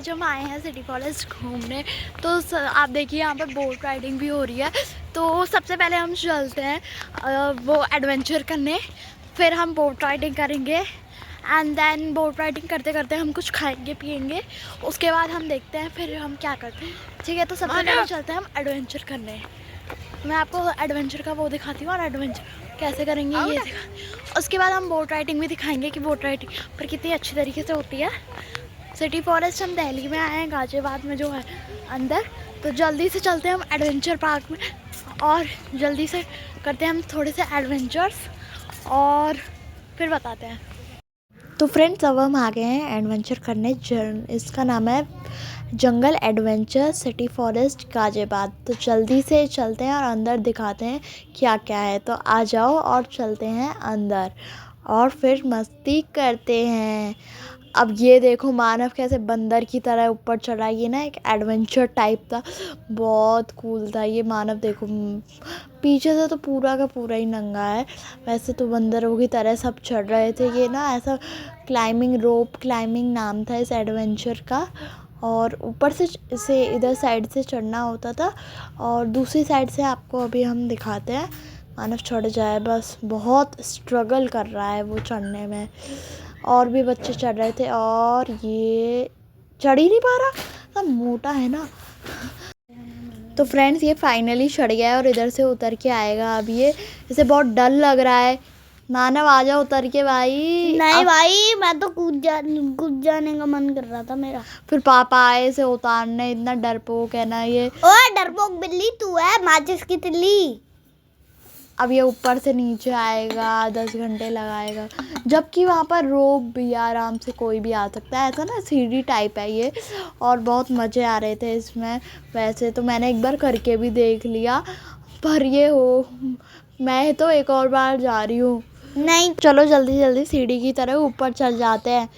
आज हम आए हैं सिटी कॉलेज घूमने। तो आप देखिए यहाँ पर बोट राइडिंग भी हो रही है। तो सबसे पहले हम चलते हैं वो एडवेंचर करने, फिर हम बोट राइडिंग करेंगे एंड देन बोट राइडिंग करते करते हम कुछ खाएंगे पिएंगे। उसके बाद हम देखते हैं फिर हम क्या करते हैं। ठीक है, तो सबसे पहले चलते हैं हम एडवेंचर करने। मैं आपको एडवेंचर का वो दिखाती हूँ और एडवेंचर कैसे करेंगे ये दिखा। उसके बाद हम बोट राइडिंग भी दिखाएंगे कि बोट राइडिंग पर कितनी अच्छी तरीके से होती है। सिटी फॉरेस्ट हम दिल्ली में आए हैं, गाजियाबाद में जो है अंदर। तो जल्दी से चलते हैं हम एडवेंचर पार्क में और जल्दी से करते हैं हम थोड़े से एडवेंचर्स और फिर बताते हैं। तो फ्रेंड्स अब हम आ गए हैं एडवेंचर करने। इसका नाम है जंगल एडवेंचर सिटी फॉरेस्ट गाजियाबाद। तो जल्दी से चलते हैं और अंदर दिखाते हैं क्या क्या है। तो आ जाओ और चलते हैं अंदर और फिर मस्ती करते हैं। अब ये देखो मानव कैसे बंदर की तरह ऊपर चढ़ा। ये ना एक एडवेंचर टाइप था, बहुत कूल था ये मानव। देखो पीछे से तो पूरा का पूरा ही नंगा है, वैसे तो बंदरों की तरह सब चढ़ रहे थे। ये ना ऐसा क्लाइंबिंग, रोप क्लाइंबिंग नाम था इस एडवेंचर का। और ऊपर से इसे इधर साइड से चढ़ना होता था और दूसरी साइड से आपको अभी हम दिखाते हैं। मानव चढ़ जाए, बस बहुत स्ट्रगल कर रहा है वो चढ़ने में। और भी बच्चे चढ़ रहे थे और ये चढ़ ही नहीं पा रहा, सब मोटा है ना। तो फ्रेंड्स ये फाइनली चढ़ गया है और इधर से उतर के आएगा। अब ये इसे बहुत डर लग रहा है। मानव आ जाओ उतर के भाई। नहीं भाई, मैं तो कूद जाने का मन कर रहा था मेरा। फिर पापा आए इसे उतारने, इतना डरपोक है ना ये। ओए डरपोक बिल्ली तू है, माचिस की तिल्ली। अब ये ऊपर से नीचे आएगा, 10 घंटे लगाएगा, जबकि वहाँ पर रोप भी आराम से कोई भी आ सकता है। ऐसा ना सीढ़ी टाइप है ये और बहुत मज़े आ रहे थे इसमें। वैसे तो मैंने एक बार करके भी देख लिया, पर ये हो मैं तो एक और बार जा रही हूँ। नहीं चलो जल्दी जल्दी सीढ़ी की तरह ऊपर चल जाते हैं,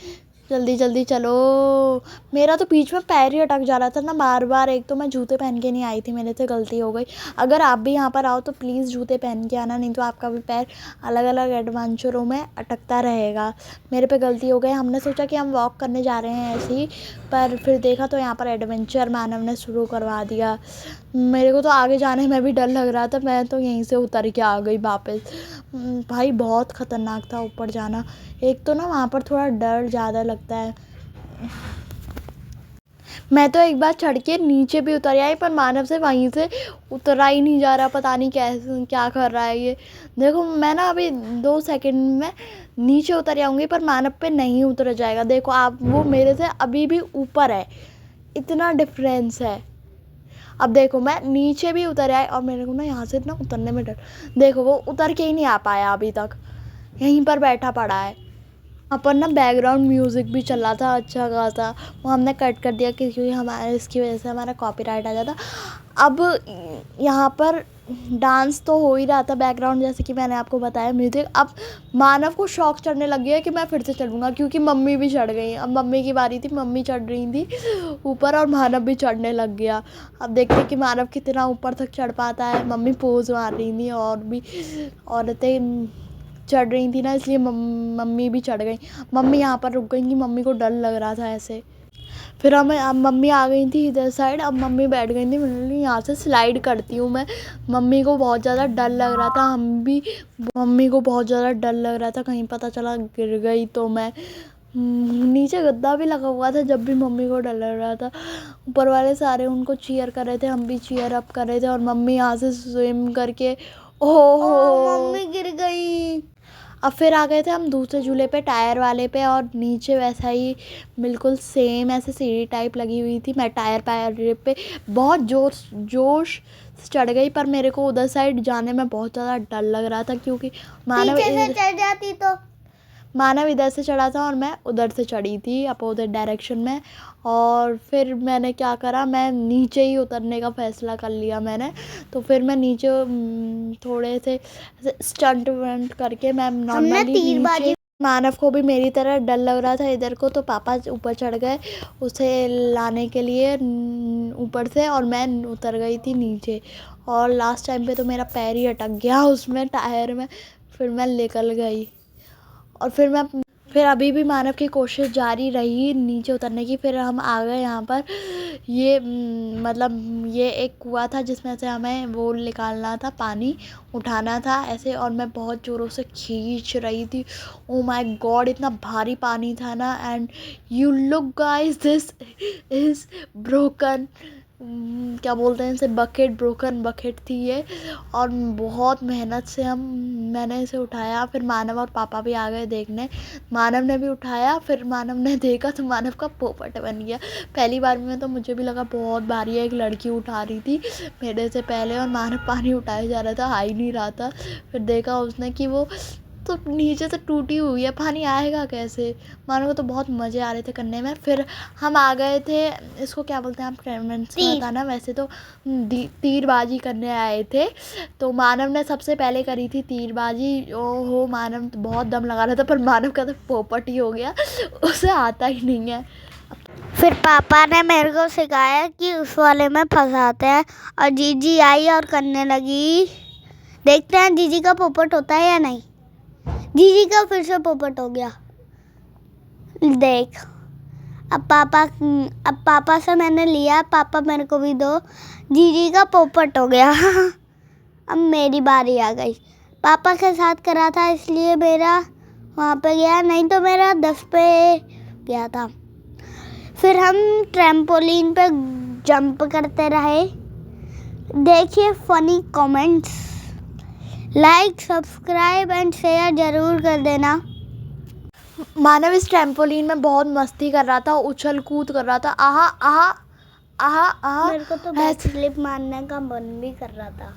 जल्दी जल्दी चलो। मेरा तो बीच में पैर ही अटक जा रहा था ना बार बार। एक तो मैं जूते पहन के नहीं आई थी, मेरे से गलती हो गई। अगर आप भी यहाँ पर आओ तो प्लीज़ जूते पहन के आना, नहीं तो आपका भी पैर अलग अलग एडवेंचरों में अटकता रहेगा। मेरे पे गलती हो गई। हमने सोचा कि हम वॉक करने जा रहे हैं ऐसे ही, पर फिर देखा तो यहाँ पर एडवेंचर मानव ने शुरू करवा दिया। मेरे को तो आगे जाने में भी डर लग रहा था, मैं तो यहीं से उतर के आ गई वापस। भाई बहुत ख़तरनाक था ऊपर जाना। एक तो ना वहाँ पर थोड़ा डर ज़्यादा लगता है। मैं तो एक बार चढ़ के नीचे भी उतर आई, पर मानव से वहीं से उतरा ही नहीं जा रहा। पता नहीं कैसे क्या कर रहा है ये। देखो मैं ना अभी 2 सेकंड में नीचे उतर जाऊँगी, पर मानव पे नहीं उतर जाएगा। देखो आप, वो मेरे से अभी भी ऊपर है, इतना डिफरेंस है। अब देखो मैं नीचे भी उतर आई और मेरे को ना यहाँ से इतना उतरने में डर। देखो वो उतर के ही नहीं आ पाया अभी तक, यहीं पर बैठा पड़ा है। वहाँ पर ना बैकग्राउंड म्यूज़िक भी चल रहा था अच्छा खासा, वो हमने कट कर दिया क्योंकि हमारे इसकी वजह से हमारा कॉपीराइट आ जाता। अब यहाँ पर डांस तो हो ही रहा था बैकग्राउंड, जैसे कि मैंने आपको बताया म्यूज़िक। अब मानव को शौक चढ़ने लग गया कि मैं फिर से चढ़ूँगा, क्योंकि मम्मी भी चढ़ गई। अब मम्मी की बारी थी, मम्मी चढ़ रही थी ऊपर और मानव भी चढ़ने लग गया। अब देखते कि मानव कितना ऊपर तक चढ़ पाता है। मम्मी पोज मार रही थी और भी औरतें चढ़ रही थी ना, इसलिए मम्मी भी चढ़ गई। मम्मी यहाँ पर रुक गई कि मम्मी को डर लग रहा था ऐसे। फिर अब मम्मी आ गई थी इधर साइड। अब मम्मी बैठ गई थी, मैंने यहाँ से स्लाइड करती हूँ मैं। मम्मी को बहुत ज़्यादा डर लग रहा था, मम्मी को बहुत ज़्यादा डर लग रहा था कहीं पता चला गिर गई तो मैं। नीचे गद्दा भी लगा हुआ था जब भी मम्मी को डर लग रहा था। ऊपर वाले सारे उनको चीयर कर रहे थे, हम भी चीयर अप कर रहे थे। और मम्मी यहाँ से स्विम करके मम्मी गिर गई। अब फिर आ गए थे हम दूसरे झूले पे, टायर वाले पे, और नीचे वैसा ही बिल्कुल सेम ऐसे सीढ़ी टाइप लगी हुई थी। मैं टायर पे बहुत जोश चढ़ गई, पर मेरे को उधर साइड जाने में बहुत ज़्यादा डर लग रहा था, क्योंकि पीछे से चढ़ जाती तो। मानव इधर से चढ़ा था और मैं उधर से चढ़ी थी अपोजिट डायरेक्शन में। और फिर मैंने क्या करा, मैं नीचे ही उतरने का फ़ैसला कर लिया मैंने। तो फिर मैं नीचे थोड़े से स्टंट वंट करके मैं नॉर्मली नीचे। मानव को भी मेरी तरह डर लग रहा था इधर को, तो पापा ऊपर चढ़ गए उसे लाने के लिए ऊपर से, और मैं उतर गई थी नीचे। और लास्ट टाइम पे तो मेरा पैर ही अटक गया उसमें, टायर में। फिर मैं निकल गई और फिर मैं फिर अभी भी मानव की कोशिश जारी रही नीचे उतरने की। फिर हम आ गए यहाँ पर। ये मतलब ये एक कुआं था जिसमें से हमें वो निकालना था, पानी उठाना था ऐसे, और मैं बहुत ज़ोरों से खींच रही थी। ओ माय गॉड, इतना भारी पानी था ना। And you look guys, this is broken, क्या बोलते हैं इसे, बकेट, ब्रोकन बकेट थी ये। और बहुत मेहनत से मैंने इसे उठाया। फिर मानव और पापा भी आ गए देखने। मानव ने भी उठाया, फिर मानव ने देखा तो मानव का पोपट बन गया। पहली बार में तो मुझे भी लगा बहुत भारी है, एक लड़की उठा रही थी मेरे से पहले, और मानव पानी उठाया जा रहा था, आ ही नहीं रहा था। फिर देखा उसने कि वो तो नीचे से टूटी हुई है, पानी आएगा कैसे। मानव को तो बहुत मज़े आ रहे थे करने में। फिर हम आ गए थे, इसको क्या बोलते हैं आप कमेंट्स में बताना। वैसे तो तीरबाजी करने आए थे। तो मानव ने सबसे पहले करी थी तीरबाजी। ओहो, मानव तो बहुत दम लगा रहा था, पर मानव का तो पोपट ही हो गया, उसे आता ही नहीं है। फिर पापा ने मेरे को सिखाया कि उस वाले में फंसाते हैं, और जीजी आई और करने लगी। देखते हैं जीजी का पोपट होता है या नहीं। जीजी का फिर से पोपट हो गया। देख, अब पापा से मैंने लिया, पापा मेरे को भी दो। जीजी का पोपट हो गया। अब मेरी बारी आ गई। पापा के साथ करा था इसलिए मेरा वहाँ पे गया, नहीं तो मेरा 10 पे गया था। फिर हम ट्रैम्पोलिन पे जंप करते रहे। देखिए funny comments, like, subscribe and share जरूर कर देना। मानव इस ट्रैम्पोलिन में बहुत मस्ती कर रहा था, उछल कूद कर रहा था। आहा आहा आहा आहा। मेरे को तो बैक फ्लिप मारने का मन भी कर रहा था,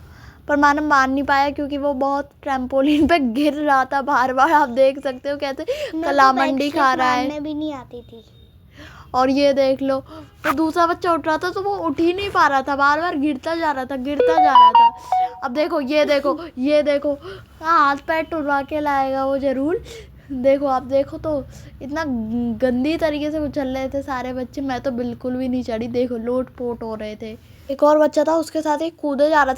पर मानव मान नहीं पाया क्योंकि वो बहुत ट्रैम्पोलिन पे गिर रहा था बार बार। आप देख सकते हो कैसे कलामंडी खा रहा है। मारने भी नहीं आती थी। और ये देख लो, तो दूसरा बच्चा उठ रहा था तो वो उठ ही नहीं पा रहा था, बार बार गिरता जा रहा था, गिरता जा रहा था। अब देखो, ये देखो, ये देखो, हाथ पैर टुरवा के लाएगा वो जरूर। देखो, आप देखो तो इतना गंदी तरीके से उछल रहे थे सारे बच्चे। मैं तो बिल्कुल भी नहीं चढ़ी, देखो लोट पोट हो रहे थे। एक और बच्चा था, उसके साथ एक कूदे जा रहा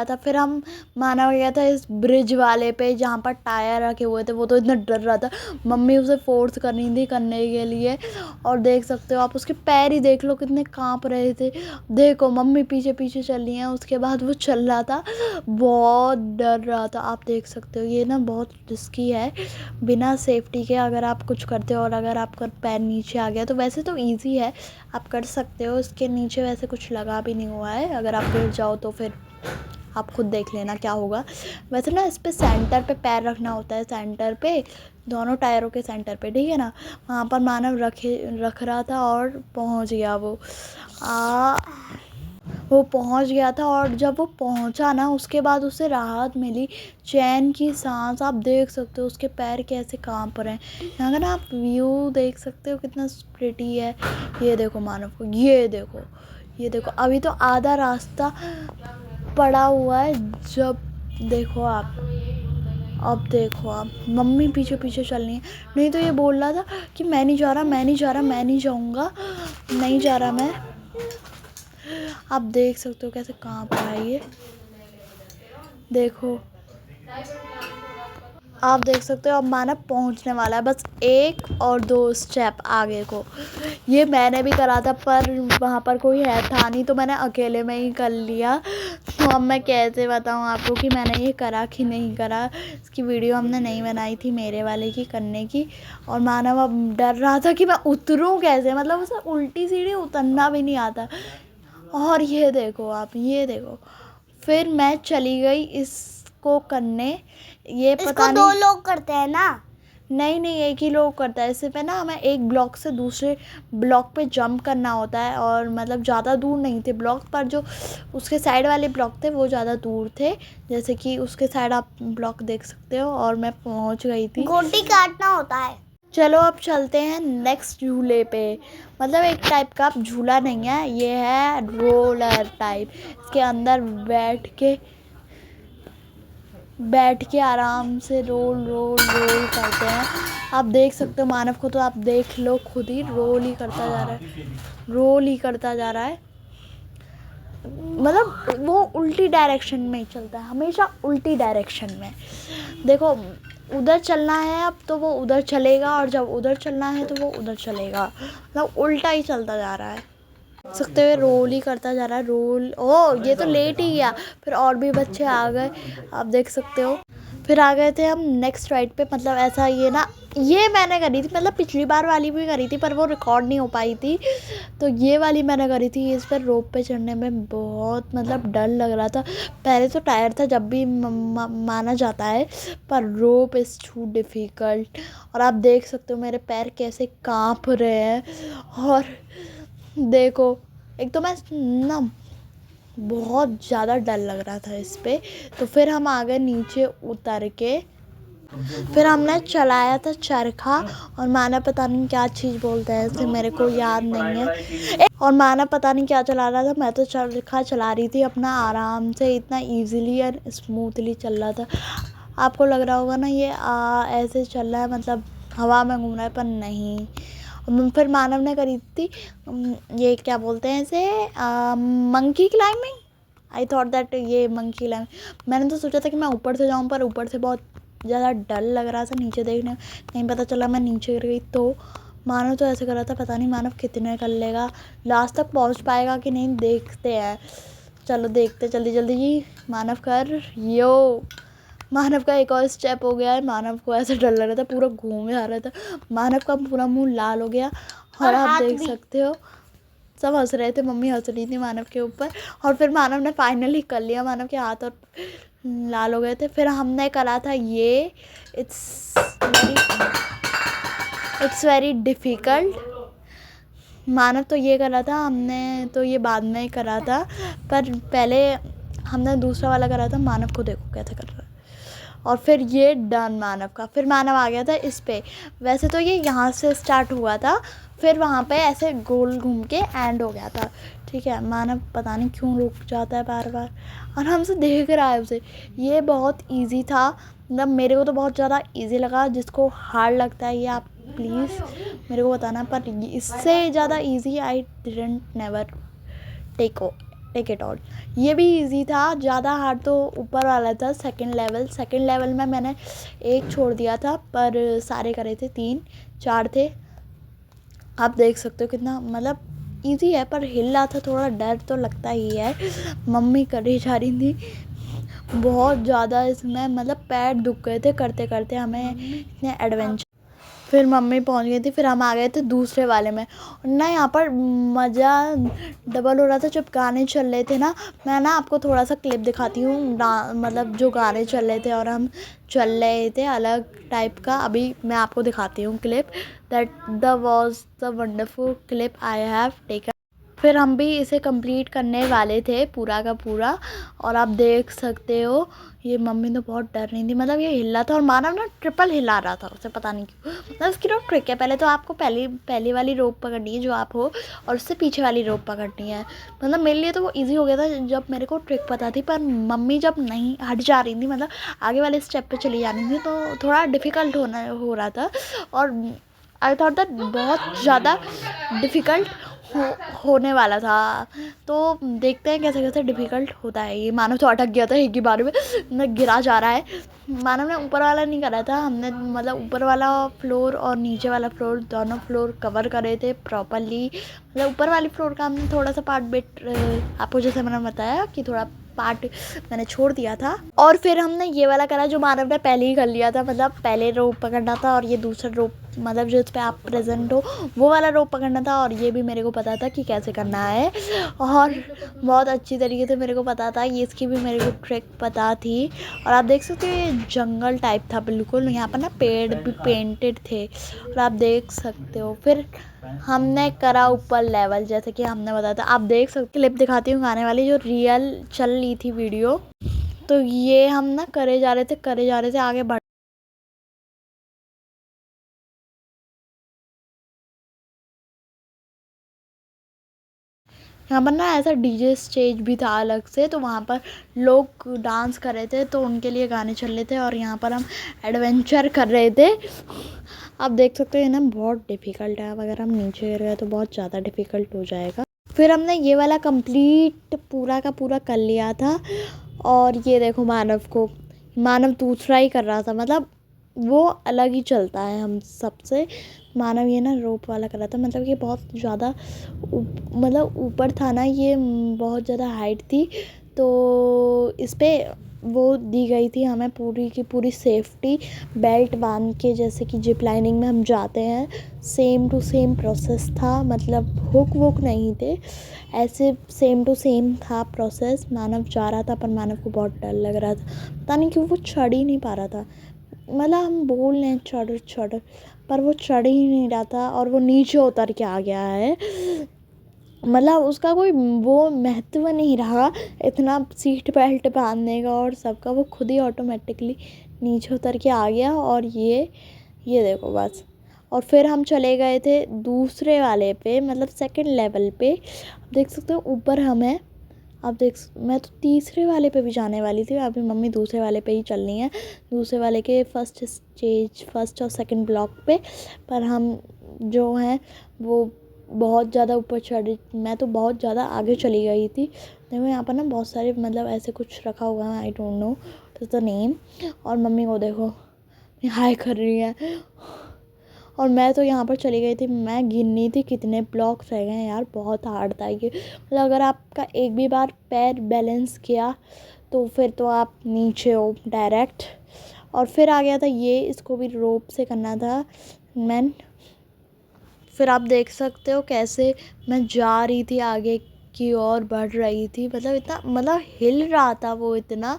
था। फिर हम माना गया था इस ब्रिज वाले पे जहाँ पर टायर रखे हुए थे। वो तो इतना डर रहा था, मम्मी उसे फोर्स कर रही थी करने के लिए। और देख सकते हो आप, उसके पैर ही देख लो कितने कांप रहे थे। देखो मम्मी पीछे पीछे चल रही है, उसके बाद वो चल रहा था, बहुत डर रहा था। आप देख सकते हो ये ना बहुत रिस्की है, बिना सेफ्टी के अगर आप कुछ करते हो और अगर आपका पैर नीचे आ गया तो वैसे तो ईजी है, आप कर सकते हो। इसके नीचे वैसे कुछ लगा भी नहीं हुआ है, अगर आप गिर जाओ तो फिर आप खुद देख लेना क्या होगा। वैसे ना इस पे सेंटर पे पैर रखना होता है, सेंटर पे, दोनों टायरों के सेंटर पे, ठीक है ना। वहाँ पर मानव रख रहा था और पहुँच गया वो पहुंच गया था। और जब वो पहुंचा ना, उसके बाद उसे राहत मिली, चैन की सांस। आप देख सकते हो उसके पैर कैसे कांप रहे हैं। यहाँ का ना आप व्यू देख सकते हो कितना प्रिटी है। ये देखो मानव को, ये देखो, ये देखो, अभी तो आधा रास्ता पड़ा हुआ है। जब देखो आप, अब देखो आप, मम्मी पीछे पीछे चल रही है। नहीं तो ये बोल रहा था कि मैं नहीं जा रहा, मैं नहीं जा रहा, मैं नहीं जाऊँगा, नहीं जा रहा मैं। आप देख सकते हो कैसे कांप रहा है ये, देखो, आप देख सकते हो। अब मानव पहुंचने वाला है, बस 1 और 2 स्टेप आगे को। ये मैंने भी करा था, पर वहाँ पर कोई है था नहीं, तो मैंने अकेले में ही कर लिया। तो अब मैं कैसे बताऊँ आपको कि मैंने ये करा कि नहीं करा। इसकी वीडियो हमने नहीं बनाई थी मेरे वाले की करने की। और मानव अब डर रहा था कि मैं उतरूँ कैसे, मतलब उसे उल्टी सीढ़ी उतरना भी नहीं आता। और ये देखो आप, ये देखो, फिर मैं चली गई इसको करने। ये पता इसको नहीं, 2 लोग करते हैं ना? नहीं, एक ही लोग करता है। इससे पे ना हमें एक ब्लॉक से दूसरे ब्लॉक पे जंप करना होता है। और मतलब ज़्यादा दूर नहीं थे ब्लॉक, पर जो उसके साइड वाले ब्लॉक थे वो ज़्यादा दूर थे। जैसे कि उसके साइड आप ब्लॉक देख सकते हो, और मैं पहुंच गई थी। गोटी काटना होता है। चलो अब चलते हैं नेक्स्ट झूले पे। मतलब एक टाइप का झूला नहीं है, ये है रोलर टाइप। इसके अंदर बैठ के आराम से रोल करते हैं। आप देख सकते हो मानव को, तो आप देख लो खुद ही, रोल ही करता जा रहा है। मतलब वो उल्टी डायरेक्शन में ही चलता है, हमेशा उल्टी डायरेक्शन में। देखो उधर चलना है अब तो वो उधर चलेगा, और जब उधर चलना है तो वो उधर चलेगा, मतलब उल्टा ही चलता जा रहा है। देख सकते हुए रोल ही करता जा रहा है, रोल। ओ ये तो लेट ही गया, फिर और भी बच्चे आ गए, आप देख सकते हो। फिर आ गए थे हम नेक्स्ट राइड पे। मतलब ऐसा ये ना, ये मैंने करी थी, मतलब पिछली बार वाली भी करी थी पर वो रिकॉर्ड नहीं हो पाई थी, तो ये वाली मैंने करी थी। इस पर रोप पे चढ़ने में बहुत मतलब डर लग रहा था। पहले तो टायर था जब भी माना जाता है, पर रोप इज़ टू डिफ़िकल्ट। और आप देख सकते हो मेरे पैर कैसे कांप रहे हैं। और देखो एक तो मैं ना बहुत ज़्यादा डर लग रहा था इस पे। तो फिर हम आ गए नीचे उतर के, फिर हमने चलाया था चरखा, और माना पता नहीं क्या चीज़ बोलते हैं इसे, मेरे को याद नहीं है। और माना पता नहीं क्या चला रहा था, मैं तो चरखा चला रही थी अपना आराम से, इतना इजीली और स्मूथली चल रहा था। आपको लग रहा होगा ना ये ऐसे चल रहा है, मतलब हवा में घूम रहा है, पर नहीं। फिर मानव ने करी थी ये क्या बोलते हैं इसे, monkey climbing. I thought that ये मंकी क्लाइंबिंग। मैंने तो सोचा था कि मैं ऊपर से जाऊँ, पर ऊपर से बहुत ज़्यादा डर लग रहा था नीचे देखने में, नहीं पता चला मैं नीचे गिर गई। तो मानव तो ऐसे कर रहा था, पता नहीं मानव कितने कर लेगा, लास्ट तक पहुंच पाएगा कि नहीं, देखते हैं। चलो देखते जल्दी जल्दी जी। मानव कर यो। मानव का एक और स्टेप हो गया है। मानव को ऐसा डर लग रहा था, पूरा घूम जा रहा था, मानव का पूरा मुंह लाल हो गया। और आप देख सकते हो सब हंस रहे थे, मम्मी हंस रही थी मानव के ऊपर। और फिर मानव ने फाइनली कर लिया, मानव के हाथ और लाल हो गए थे। फिर हमने करा था ये, इट्स वेरी डिफ़िकल्ट। मानव तो ये करा था, हमने तो ये बाद में ही करा था, पर पहले हमने दूसरा वाला करा था। मानव को देखो कैसे कर रहा है। और फिर ये डन मानव का। फिर मानव आ गया था इस पे। वैसे तो ये यहाँ से स्टार्ट हुआ था, फिर वहाँ पे ऐसे गोल घूम के एंड हो गया था, ठीक है। मानव पता नहीं क्यों रुक जाता है बार बार, और हमसे देख रहा है उसे। ये बहुत इजी था, मतलब मेरे को तो बहुत ज़्यादा इजी लगा। जिसको हार्ड लगता है ये आप प्लीज़ मेरे को बताना, पर इससे ज़्यादा easy I didn't never take it all. ये भी इजी था, ज़्यादा हार्ड तो ऊपर वाला था सेकंड लेवल में मैंने एक छोड़ दिया था, पर सारे करे थे 3-4 थे। आप देख सकते हो कितना मतलब इजी है, पर हिल रहा था, थोड़ा डर तो लगता ही है। मम्मी करी जा रही थी बहुत ज़्यादा इसमें, मतलब पैर दुख गए थे करते करते हमें इतने एडवेंचर। फिर मम्मी पहुंच गई थी, फिर हम आ गए थे दूसरे वाले में। ना यहाँ पर मज़ा डबल हो रहा था जब गाने चल रहे थे ना। मैं ना आपको थोड़ा सा क्लिप दिखाती हूँ, मतलब जो गाने चल रहे थे और हम चल रहे थे अलग टाइप का। अभी मैं आपको दिखाती हूँ clip, that was the wonderful clip I have taken. फिर हम भी इसे कंप्लीट करने वाले थे पूरा का पूरा, और आप देख सकते हो ये मम्मी तो बहुत डर रही थी, मतलब ये हिला था। और मानव ना ट्रिपल हिला रहा था, उसे पता नहीं क्यों। मतलब उसकी रोप ट्रिक है, पहले तो आपको पहली वाली रोप पकड़नी है जो आप हो, और उससे पीछे वाली रोप पकड़नी है। मतलब मेरे लिए तो वो ईजी हो गया था जब मेरे को ट्रिक पता थी, पर मम्मी जब नहीं हट जा रही थी, मतलब आगे वाले स्टेप पे चली जानी थी, तो थोड़ा डिफ़िकल्ट हो रहा था। और आई थॉट दैट बहुत ज़्यादा डिफ़िकल्ट होने वाला था। तो देखते हैं कैसे कैसे डिफ़िकल्ट होता है ये। मानव तो अटक गया था एक ही बार में गिरा जा रहा है। मानव ने ऊपर वाला नहीं करा था, हमने मतलब ऊपर वाला फ्लोर और नीचे वाला फ्लोर दोनों फ्लोर कवर करे थे प्रॉपरली। मतलब ऊपर वाली फ्लोर का हमने थोड़ा सा पार्ट आपको जैसे मैंने बताया कि थोड़ा पार्ट मैंने छोड़ दिया था। और फिर हमने ये वाला करा जो मानव ने पहले ही कर लिया था, मतलब पहले रोप पकड़ना था और ये दूसरा रोप, मतलब जो इस पर आप प्रेजेंट हो वो वाला रोप पकड़ना था। और ये भी मेरे को पता था कि कैसे करना है, और बहुत अच्छी तरीके से मेरे को पता था। ये इसकी भी मेरे को ट्रिक पता थी। और आप देख सकते हो ये जंगल टाइप था बिल्कुल, यहाँ पर ना पेड़ भी पेंटेड थे, और आप देख सकते हो। फिर हमने करा ऊपर लेवल, जैसे कि हमने बताया था। आप देख सकते, क्लिप दिखाती हूँ गाने वाली जो रियल चल रही थी वीडियो। तो ये हम ना करे जा रहे थे आगे बढ़। यहाँ पर ना ऐसा डीजे स्टेज भी था अलग से, तो वहाँ पर लोग डांस कर रहे थे, तो उनके लिए गाने चल रहे थे, और यहाँ पर हम एडवेंचर कर रहे थे। आप देख सकते हो ये ना बहुत डिफ़िकल्ट है, अगर हम नीचे गिर गए तो बहुत ज़्यादा डिफ़िकल्ट हो जाएगा। फिर हमने ये वाला कंप्लीट पूरा का पूरा कर लिया था। और ये देखो मानव दूसरा ही कर रहा था, मतलब वो अलग ही चलता है हम सबसे। मानव ये ना रोप वाला कर रहा था, मतलब ये बहुत ज़्यादा मतलब ऊपर था ना, ये बहुत ज़्यादा हाइट थी, तो इस पे वो दी गई थी हमें पूरी की पूरी सेफ्टी बेल्ट बांध के, जैसे कि जिप लाइनिंग में हम जाते हैं सेम टू सेम प्रोसेस था, मतलब हुक वुक नहीं थे, ऐसे सेम टू सेम था प्रोसेस। मानव जा रहा था पर मानव को बहुत डर लग रहा था, पता नहीं क्यों वो चढ़ ही नहीं पा रहा था। मतलब हम बोल रहे हैं चढ़ चढ़, पर वो चढ़ ही नहीं रहा था और वो नीचे उतर के आ गया है। मतलब उसका कोई वो महत्व नहीं रहा इतना सीट बेल्ट बांधने का और सबका, वो खुद ही ऑटोमेटिकली नीचे उतर के आ गया। और ये देखो बस। और फिर हम चले गए थे दूसरे वाले पे, मतलब सेकंड लेवल पे। आप देख सकते हो ऊपर हम हैं। मैं तो तीसरे वाले पे भी जाने वाली थी, अभी मम्मी दूसरे वाले पे ही चलनी है, दूसरे वाले के फर्स्ट और सेकंड ब्लॉक पे। पर हम जो हैं वो बहुत ज़्यादा ऊपर चढ़ी, मैं तो बहुत ज़्यादा आगे चली गई थी। देखो यहाँ पर ना बहुत सारे मतलब ऐसे कुछ रखा हुआ है, I don't know the name. और मम्मी को देखो हाय कर रही है, और मैं तो यहाँ पर चली गई थी, मैं गिननी थी कितने ब्लॉक्स रह गए हैं यार, बहुत हार्ड था ये। मतलब अगर आपका एक भी बार पैर बैलेंस किया तो फिर तो आप नीचे हो डायरेक्ट। और फिर आ गया था ये, इसको भी रोप से करना था मैन। फिर आप देख सकते हो कैसे मैं जा रही थी, आगे की ओर बढ़ रही थी, मतलब इतना मतलब हिल रहा था वो इतना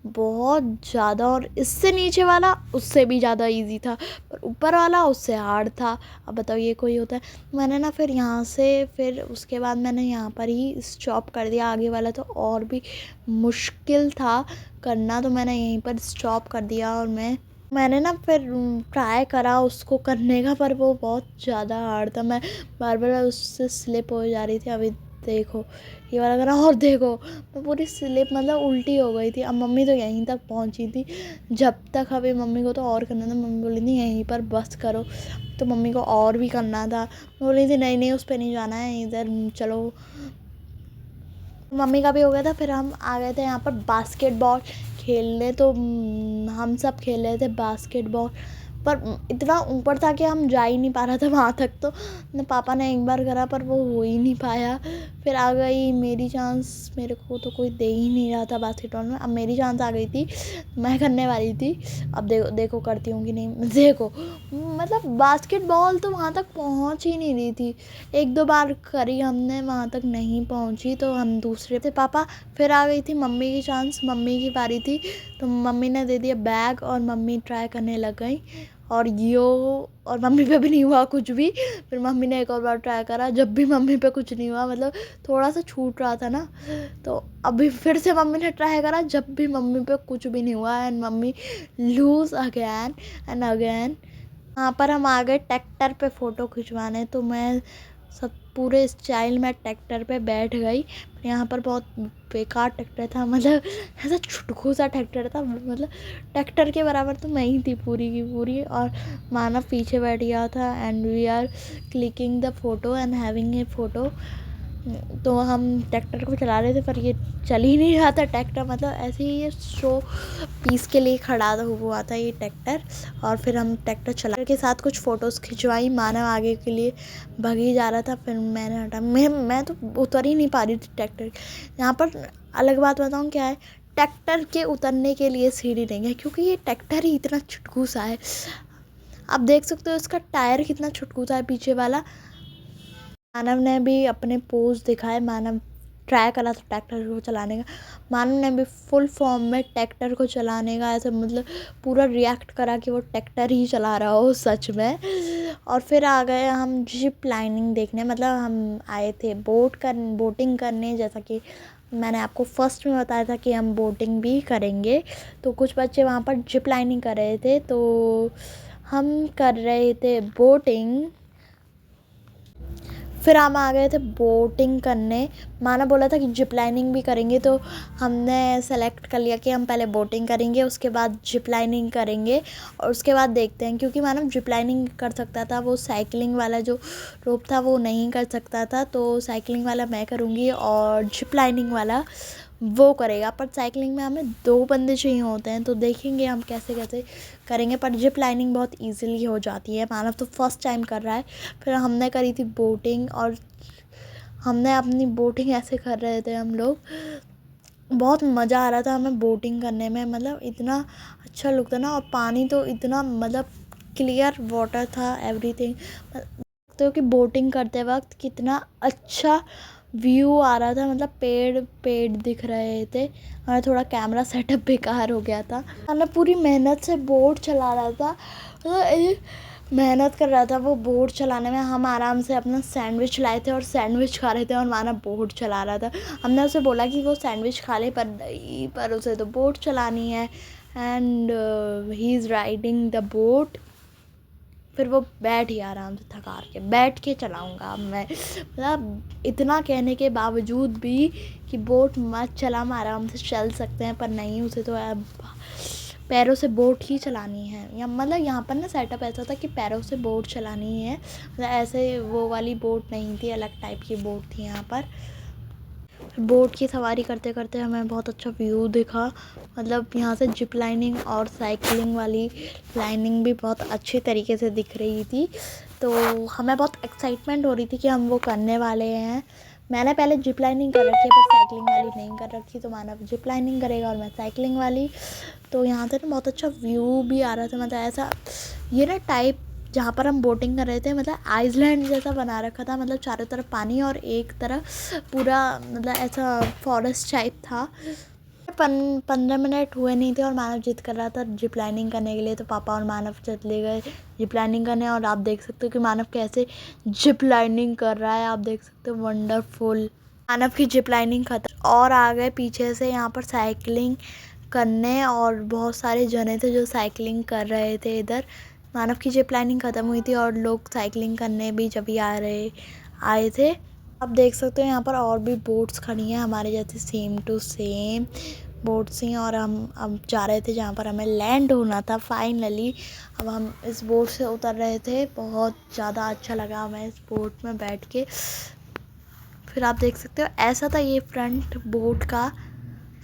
बहुत ज़्यादा। और इससे नीचे वाला उससे भी ज़्यादा इजी था, पर ऊपर वाला उससे हार्ड था। अब बताओ ये कोई होता है। मैंने ना फिर यहाँ से फिर उसके बाद मैंने यहाँ पर ही स्टॉप कर दिया, आगे वाला तो और भी मुश्किल था करना, तो मैंने यहीं पर स्टॉप कर दिया। और मैंने ना फिर ट्राई करा उसको करने का, पर वो बहुत ज़्यादा हार्ड था, मैं बार बार उससे स्लिप हो जा रही थी। अभी देखो ये वाला करा, और देखो मैं पूरी स्लिप मतलब उल्टी हो गई थी। अब मम्मी तो यहीं तक पहुंची थी, जब तक अभी मम्मी को तो और करना था, मम्मी बोली थी यहीं पर बस करो, तो मम्मी को और भी करना था। बोली थी नहीं नहीं उस पर नहीं जाना है, इधर चलो। मम्मी का भी हो गया था। फिर हम आ गए थे यहाँ पर बास्केटबॉल खेलने, तो हम सब खेल रहे थे बास्केटबॉल, पर इतना ऊपर था कि हम जा ही नहीं पा रहा था वहाँ तक। तो पापा ने एक बार करा पर वो हो ही नहीं पाया। फिर आ गई मेरी चांस, मेरे को तो कोई दे ही नहीं रहा था बास्केटबॉल में, अब मेरी चांस आ गई थी, मैं करने वाली थी। अब देखो करती हूँ कि नहीं। देखो मतलब बास्केटबॉल तो वहाँ तक पहुँच ही नहीं रही थी, एक दो बार करी हमने, वहाँ तक नहीं पहुँची, तो हम दूसरे थे पापा। फिर आ गई थी मम्मी की चांस, मम्मी की बारी थी, तो मम्मी ने दे दिया बैग और मम्मी ट्राई करने लग गई। और मम्मी पे भी नहीं हुआ कुछ भी। फिर मम्मी ने एक और बार ट्राई करा, जब भी मम्मी पे कुछ नहीं हुआ, मतलब थोड़ा सा छूट रहा था ना, तो अभी फिर से मम्मी ने ट्राई करा, जब भी मम्मी पे कुछ भी नहीं हुआ, and mummy lose again and again. वहाँ पर हम आ गए ट्रैक्टर पे फ़ोटो खिंचवाने, तो मैं सब पूरे स्टाइल में ट्रैक्टर पे बैठ गई। यहाँ पर बहुत बेकार ट्रैक्टर था, मतलब ऐसा छुटकू सा ट्रैक्टर था, मतलब ट्रैक्टर के बराबर तो मैं ही थी पूरी की पूरी। और मानव पीछे बैठ गया था, and we are clicking the photo and having a photo. तो हम ट्रैक्टर को चला रहे थे, पर ये चल ही नहीं रहा था ट्रैक्टर, मतलब ऐसे ही ये शो पीस के लिए खड़ा हुआ था ये ट्रैक्टर। और फिर हम ट्रैक्टर चला के साथ कुछ फ़ोटोज़ खिंचवाई, मानव आगे के लिए भाग ही जा रहा था, फिर मैंने हटा, मैं तो उतर ही नहीं पा रही थी ट्रैक्टर। यहाँ पर अलग बात बताऊँ क्या है, ट्रैक्टर के उतरने के लिए सीढ़ी नहीं है, क्योंकि ये ट्रैक्टर ही इतना छुटकू सा है। आप देख सकते हो इसका टायर कितना छुटकू सा है पीछे वाला। मानव ने भी अपने पोज दिखाए, मानव ट्राई करा था ट्रैक्टर को चलाने का, मानव ने भी फुल फॉर्म में ट्रैक्टर को चलाने का ऐसे मतलब पूरा रिएक्ट करा कि वो ट्रैक्टर ही चला रहा हो सच में। और फिर आ गए हम जिप लाइनिंग देखने, मतलब हम आए थे बोटिंग करने, जैसा कि मैंने आपको फर्स्ट में बताया था कि हम बोटिंग भी करेंगे। तो कुछ बच्चे वहाँ पर जिप लाइनिंग कर रहे थे, तो हम कर रहे थे बोटिंग। फिर हम आ गए थे बोटिंग करने। माँ ने बोला था कि जिप लाइनिंग भी करेंगे, तो हमने सेलेक्ट कर लिया कि हम पहले बोटिंग करेंगे, उसके बाद जिप लाइनिंग करेंगे और उसके बाद देखते हैं। क्योंकि मानव जिप लाइनिंग कर सकता था, वो साइकिलिंग वाला जो रोप था वो नहीं कर सकता था, तो साइकिलिंग वाला मैं करूँगी और जिप लाइनिंग वाला वो करेगा। पर साइकिलिंग में हमें 2 बंदे चाहिए होते हैं, तो देखेंगे हम कैसे कैसे करेंगे। पर जिप लाइनिंग बहुत इजीली हो जाती है। मानव तो फर्स्ट टाइम कर रहा है। फिर हमने करी थी बोटिंग, और हमने अपनी बोटिंग ऐसे कर रहे थे हम लोग। बहुत मज़ा आ रहा था हमें बोटिंग करने में, मतलब इतना अच्छा लुक था ना। और पानी तो इतना मतलब क्लियर वाटर था, एवरीथिंग। तो कि बोटिंग करते वक्त कितना अच्छा व्यू आ रहा था, मतलब पेड़ पेड़ दिख रहे थे। हमारा थोड़ा कैमरा सेटअप बेकार हो गया था। हमने पूरी मेहनत से बोट चला रहा था, मेहनत कर रहा था वो बोट चलाने में। हम आराम से अपना सैंडविच लाए थे और सैंडविच खा रहे थे, और माना बोट चला रहा था। हमने उसे बोला कि वो सैंडविच खा ले, पर नहीं, पर उसे तो बोट चलानी है। And he is riding the boat. फिर वो बैठ ही आराम से थकार के बैठ के चलाऊँगा अब मैं। मतलब इतना कहने के बावजूद भी कि बोट मत चला, हम आराम से चल सकते हैं, पर नहीं, उसे तो अब पैरों से बोट ही चलानी है। या मतलब यहाँ पर ना सेटअप ऐसा था कि पैरों से बोट चलानी है, मतलब ऐसे वो वाली बोट नहीं थी, अलग टाइप की बोट थी यहाँ पर। बोट की सवारी करते करते हमें बहुत अच्छा व्यू दिखा। मतलब यहाँ से जिप लाइनिंग और साइकिलिंग वाली लाइनिंग भी बहुत अच्छी तरीके से दिख रही थी, तो हमें बहुत एक्साइटमेंट हो रही थी कि हम वो करने वाले हैं। मैंने पहले जिप लाइनिंग कर रखी है, पर साइकिलिंग वाली नहीं कर रखी, तो मानव जिप लाइनिंग करेगा और मैं साइकिलिंग वाली। तो यहाँ से ना बहुत अच्छा व्यू भी आ रहा था, मतलब ऐसा ये ना टाइप जहाँ पर हम बोटिंग कर रहे थे, मतलब आइसलैंड जैसा बना रखा था। मतलब चारों तरफ पानी और एक तरफ पूरा मतलब ऐसा फॉरेस्ट टाइप था। 15 मिनट हुए नहीं थे और मानव जिद कर रहा था जिप लाइनिंग करने के लिए, तो पापा और मानव चले गए जिप लाइनिंग करने। और आप देख सकते हो कि मानव कैसे जिप लाइनिंग कर रहा है, आप देख सकते हो, वंडरफुल। मानव की जिप लाइनिंग खत्म, और आ गए पीछे से यहाँ पर साइकिलिंग करने, और बहुत सारे जने थे जो साइकिलिंग कर रहे थे इधर। मानव की जिप लाइनिंग ख़त्म हुई थी और लोग साइकिलिंग करने भी जब ही आए थे। आप देख सकते हो यहाँ पर और भी बोट्स खड़ी हैं हमारे जैसे सेम टू सेम बोट्स ही। और हम अब जा रहे थे जहाँ पर हमें लैंड होना था फाइनली। अब हम इस बोट से उतर रहे थे, बहुत ज़्यादा अच्छा लगा हमें इस बोट में बैठ के। फिर आप देख सकते हो ऐसा था ये फ्रंट बोट का।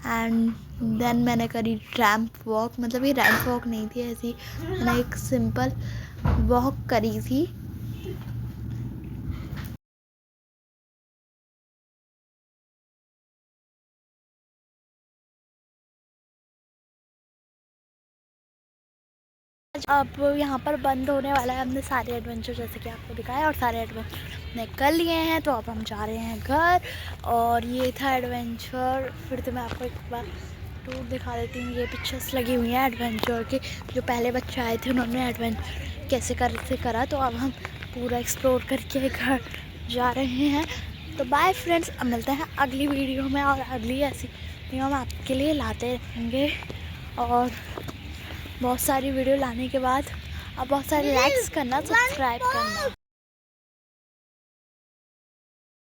एंड देन मैंने करी रैंप वॉक, मतलब ये रैंप वॉक नहीं थी, ऐसी मैंने एक सिंपल वॉक करी थी। अब यहाँ पर बंद होने वाला है, हमने सारे एडवेंचर जैसे कि आपको दिखाया और सारे एडवेंचर ने कर लिए हैं, तो अब हम जा रहे हैं घर। और ये था एडवेंचर। फिर तो मैं आपको एक बार टूर दिखा देती हूँ। ये पिक्चर्स लगी हुई हैं एडवेंचर की, जो पहले बच्चे आए थे उन्होंने एडवेंचर कैसे करा। तो अब हम पूरा एक्सप्लोर करके घर जा रहे हैं। तो बाय फ्रेंड्स, अब मिलते हैं अगली वीडियो में, और अगली ऐसी वीडियो हम आपके लिए लाते रहेंगे। और बहुत सारी वीडियो लाने के बाद अब बहुत सारे लाइक्स करना, सब्सक्राइब करना।